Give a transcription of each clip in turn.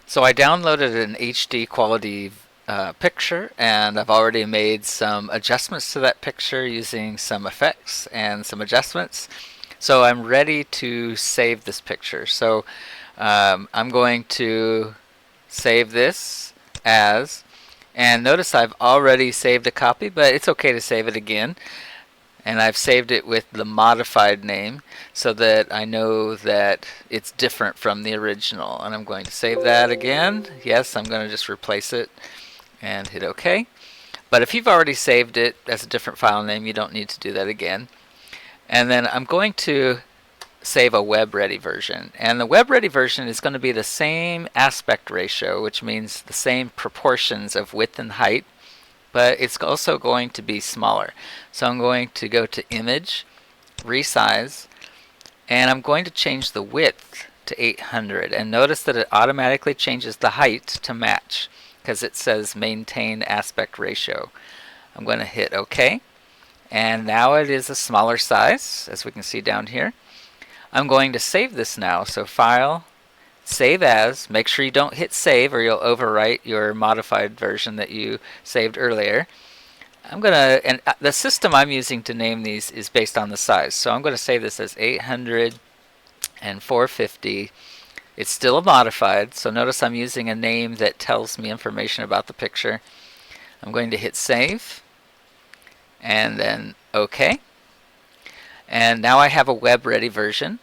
So I downloaded an HD quality picture, and I've already made some adjustments to that picture using some effects and some adjustments. So I'm ready to save this picture. So I'm going to save this as, and notice I've already saved a copy, but it's okay to save it again. And I've saved it with the modified name so that I know that it's different from the original. And I'm going to save that again. Yes, I'm going to just replace it and hit OK. But if you've already saved it as a different file name, you don't need to do that again. And then I'm going to save a web ready version. And the web ready version is going to be the same aspect ratio, which means the same proportions of width and height, but it's also going to be smaller. So I'm going to go to Image, Resize, and I'm going to change the width to 800. And notice that it automatically changes the height to match because it says Maintain Aspect Ratio. I'm going to hit OK. And now it is a smaller size, as we can see down here. I'm going to save this now. So File, Save As. Make sure you don't hit Save or you'll overwrite your modified version that you saved earlier. I'm going to, and the system I'm using to name these is based on the size. So I'm going to save this as 800 and 450. It's still a modified, so notice I'm using a name that tells me information about the picture. I'm going to hit Save and then OK. And now I have a web ready version.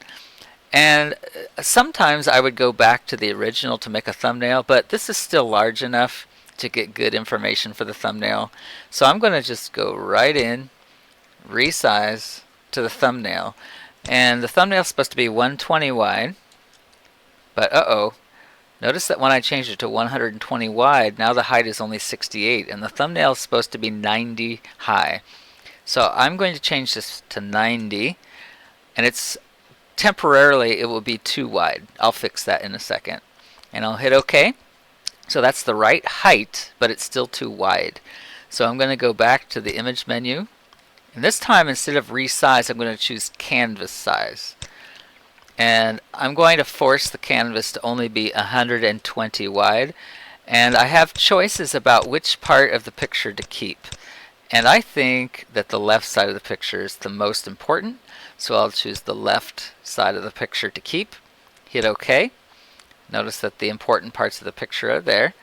And sometimes I would go back to the original to make a thumbnail, but this is still large enough to get good information for the thumbnail. So I'm going to just go right in, resize to the thumbnail. And the thumbnail is supposed to be 120 wide, but notice that when I changed it to 120 wide, now the height is only 68, and the thumbnail is supposed to be 90 high. So I'm going to change this to 90, and it's temporarily it will be too wide. I'll fix that in a second. And I'll hit OK. So that's the right height, but it's still too wide. So I'm going to go back to the image menu. And this time, instead of resize, I'm going to choose canvas size. And I'm going to force the canvas to only be 120 wide. And I have choices about which part of the picture to keep. And I think that the left side of the picture is the most important. So I'll choose the left side of the picture to keep. Hit OK. Notice that the important parts of the picture are there.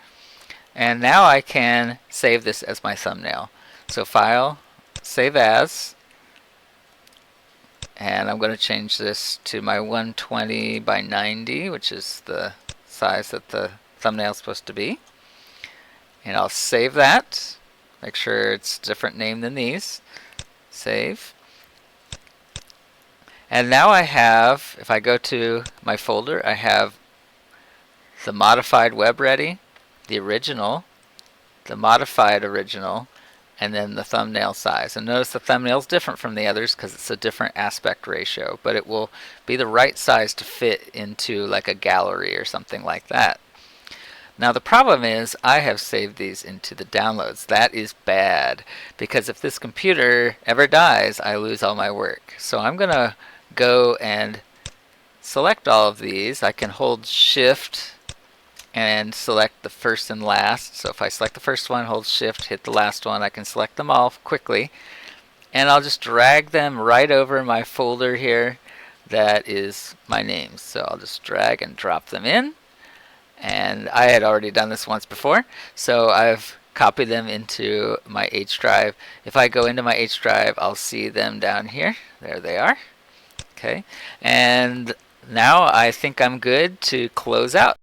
And now I can save this as my thumbnail. So File, Save As. And I'm going to change this to my 120 by 90, which is the size that the thumbnail is supposed to be. And I'll save that. Make sure it's a different name than these. Save. And now I have, if I go to my folder, I have the modified web ready, the original, the modified original, and then the thumbnail size. And notice the thumbnail is different from the others because it's a different aspect ratio, but it will be the right size to fit into like a gallery or something like that. Now the problem is I have saved these into the downloads. That is bad because if this computer ever dies, I lose all my work. So I'm going to go and select all of these. I can hold Shift and select the first and last. So if I select the first one, hold Shift, hit the last one, I can select them all quickly. And I'll just drag them right over my folder here that is my name. So I'll just drag and drop them in. And I had already done this once before, so I've copied them into my H drive. If I go into my H drive, I'll see them down here. There they are. Okay, and now I think I'm good to close out.